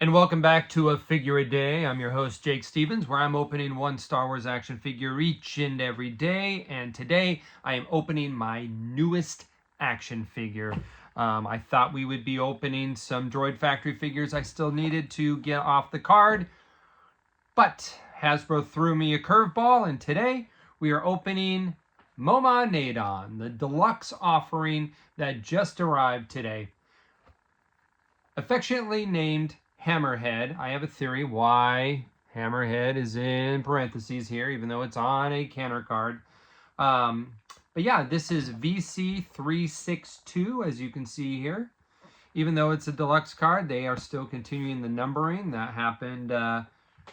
And welcome back to A Figure a Day. I'm your host, Jake Stevens, where I'm opening one Star Wars action figure each and every day. And today I am opening my newest action figure. I thought we would be opening some Droid Factory figures I still needed to get off the card, but Hasbro threw me a curveball, and today we are opening Momaw Nadon, the deluxe offering that just arrived today. Affectionately named Hammerhead. I have a theory why Hammerhead is in parentheses here, even though it's on a canner card. But yeah, this is VC362, as you can see here. Even though it's a deluxe card, they are still continuing the numbering. That happened a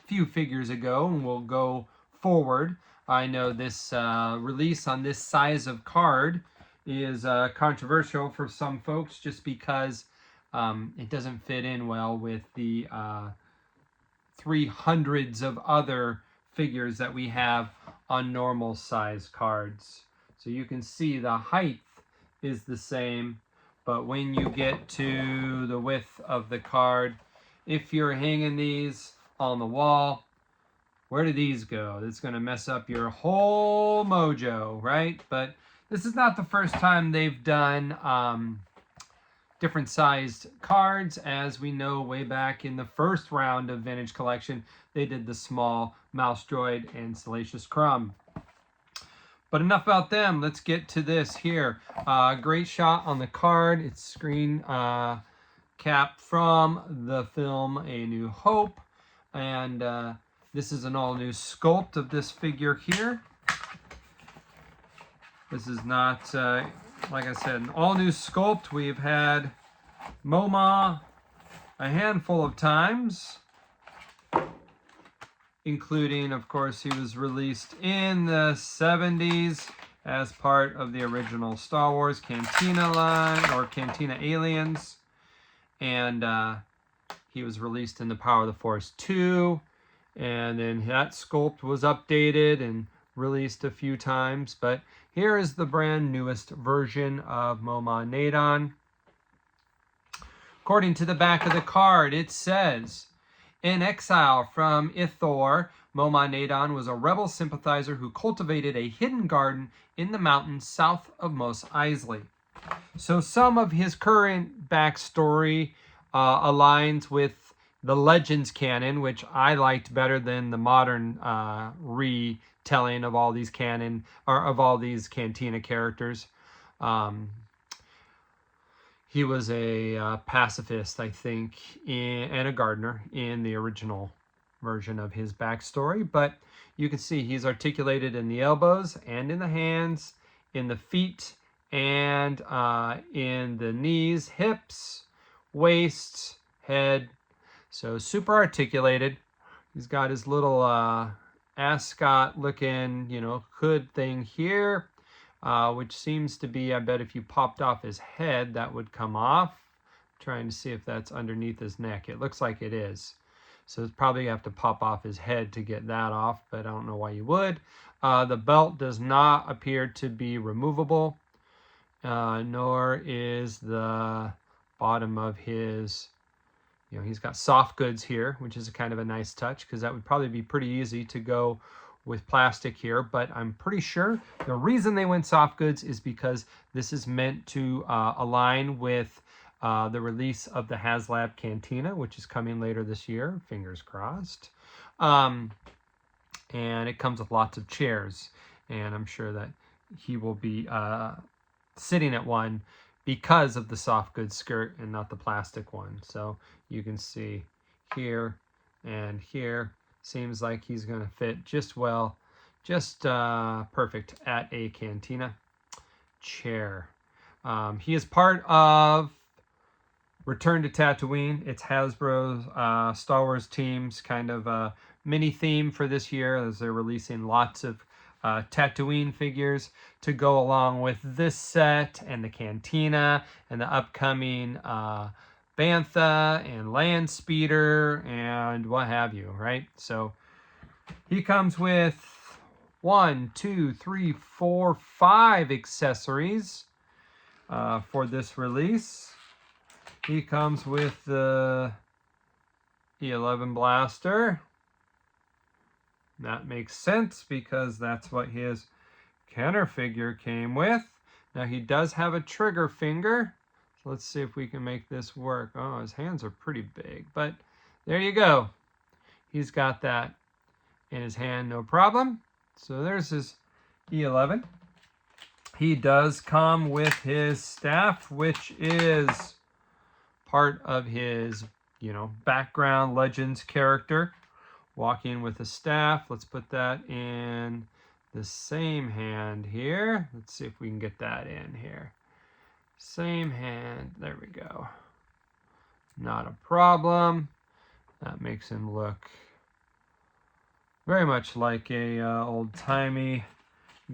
few figures ago and will go forward. I know this release on this size of card is controversial for some folks just because it doesn't fit in well with the 300s of other figures that we have on normal size cards. So you can see the height is the same, but when you get to the width of the card, if you're hanging these on the wall, where do these go? It's going to mess up your whole mojo, right? But this is not the first time they've done different sized cards. As we know, way back in the first round of Vintage Collection, they did the small Mouse Droid and Salacious Crumb. But enough about them. Let's get to this here. Great shot on the card. It's screen cap from the film A New Hope. And this is an all-new sculpt of this figure here. This is not, like I said, an all-new sculpt. We've had Momaw a handful of times, including, of course, he was released in the 70s as part of the original Star Wars Cantina line, or Cantina Aliens. And he was released in The Power of the Force 2. And then that sculpt was updated and released a few times. But here is the brand newest version of Momaw Nadon. According to the back of the card, it says, in exile from Ithor, Momaw Nadon was a rebel sympathizer who cultivated a hidden garden in the mountains south of Mos Eisley. So some of his current backstory aligns with the Legends canon, which I liked better than the modern retelling of all these canon, or of all these Cantina characters. He was a pacifist, I think, and a gardener in the original version of his backstory. But you can see he's articulated in the elbows and in the hands, in the feet, and in the knees, hips, waist, head. So super articulated. He's got his little ascot looking, hood thing here. Which seems to be, I bet if you popped off his head, that would come off. I'm trying to see if that's underneath his neck. It looks like it is. So it's probably have to pop off his head to get that off, but I don't know why you would. The belt does not appear to be removable, nor is the bottom of his, he's got soft goods here, which is kind of a nice touch, because that would probably be pretty easy to go with plastic here, but I'm pretty sure the reason they went soft goods is because this is meant to align with the release of the HasLab Cantina, which is coming later this year, fingers crossed. And it comes with lots of chairs, and I'm sure that he will be sitting at one because of the soft goods skirt and not the plastic one. So you can see here and here. Seems like he's going to fit just well, just perfect at a Cantina chair. He is part of Return to Tatooine. It's Hasbro's Star Wars team's kind of mini theme for this year, as they're releasing lots of Tatooine figures to go along with this set and the Cantina and the upcoming Bantha and Land Speeder and what have you, right? So he comes with 1, 2, 3, 4, 5 accessories for this release. He comes with the E11 blaster. That makes sense because that's what his Kenner figure came with. Now he does have a trigger finger. So let's see if we can make this work. Oh, his hands are pretty big, but there you go. He's got that in his hand, no problem. So there's his E11. He does come with his staff, which is part of his, background Legends character. Walking with a staff. Let's put that in the same hand here. Let's see if we can get that in here. Same hand. There we go. Not a problem. That makes him look very much like a old-timey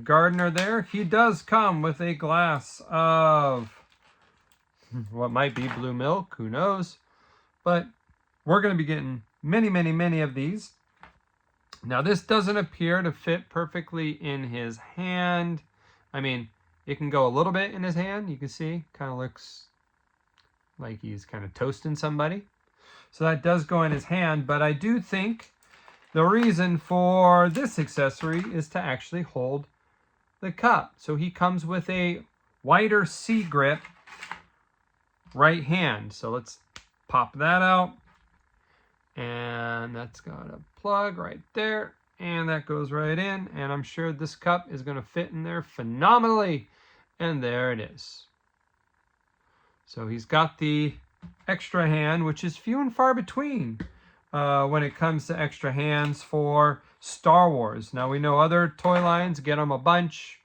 gardener there. He does come with a glass of what might be blue milk. Who knows? But we're going to be getting many, many, many of these. Now, this doesn't appear to fit perfectly in his hand. I mean, it can go a little bit in his hand. You can see, kind of looks like he's kind of toasting somebody. So that does go in his hand, but I do think the reason for this accessory is to actually hold the cup. So he comes with a wider C grip right hand. So let's pop that out. And that's got a plug right there. And that goes right in. And I'm sure this cup is going to fit in there phenomenally. And there it is. So he's got the extra hand, which is few and far between when it comes to extra hands for Star Wars. Now, we know other toy lines get them a bunch.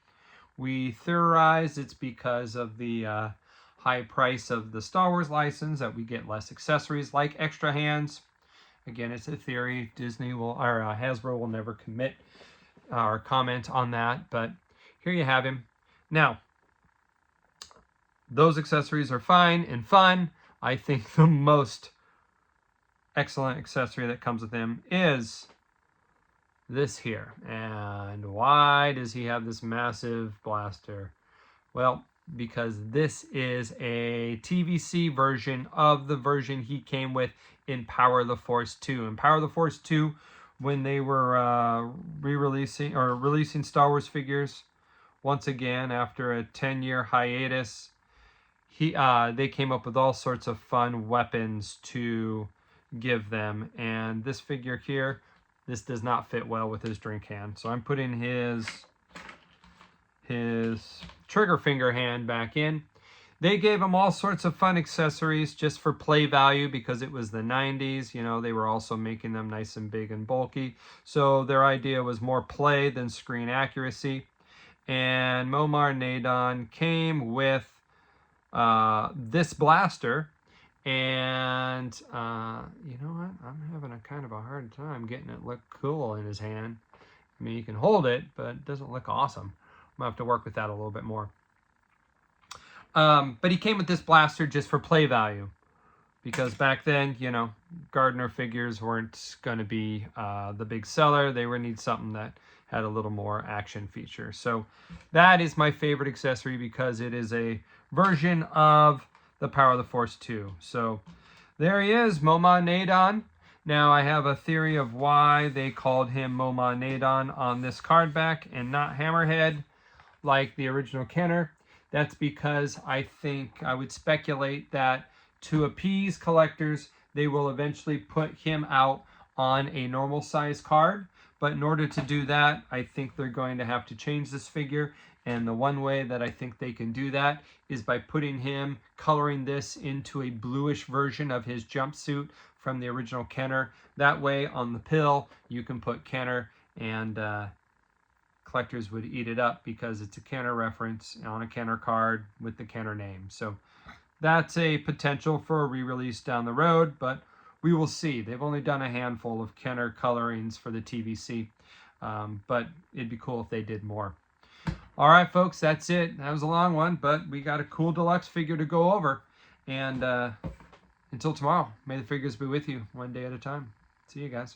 We theorize it's because of the high price of the Star Wars license that we get less accessories like extra hands. Again, it's a theory. Disney will, or Hasbro will never commit or comment on that, but here you have him. Now, those accessories are fine and fun. I think the most excellent accessory that comes with him is this here. And why does he have this massive blaster? Well, because this is a TVC version of the version he came with in Power of the Force 2. In Power of the Force 2, when they were re-releasing or releasing Star Wars figures, once again, after a 10-year hiatus, they came up with all sorts of fun weapons to give them. And this figure here, this does not fit well with his drink hand. So I'm putting his trigger finger hand back in. They gave him all sorts of fun accessories just for play value because it was the 90s. You know, they were also making them nice and big and bulky. So their idea was more play than screen accuracy. And Momaw Nadon came with this blaster. And you know what? I'm having a kind of a hard time getting it look cool in his hand. I mean, you can hold it, but it doesn't look awesome. I'm going to have to work with that a little bit more. But he came with this blaster just for play value. Because back then, you know, Gardner figures weren't going to be the big seller. They would need something that had a little more action feature. So that is my favorite accessory because it is a version of the Power of the Force 2. So there he is, Momaw Nadon. Now I have a theory of why they called him Momaw Nadon on this card back and not Hammerhead like the original Kenner. That's because I would speculate that to appease collectors, they will eventually put him out on a normal size card. But in order to do that, I think they're going to have to change this figure. And the one way that I think they can do that is by putting him, coloring this into a bluish version of his jumpsuit from the original Kenner. That way, on the pill, you can put Kenner, and collectors would eat it up because it's a Kenner reference on a Kenner card with the Kenner name. So that's a potential for a re-release down the road, but we will see. They've only done a handful of Kenner colorings for the TVC, but it'd be cool if they did more. All right, folks, that's it. That was a long one, but we got a cool deluxe figure to go over. And until tomorrow, may the figures be with you one day at a time. See you guys.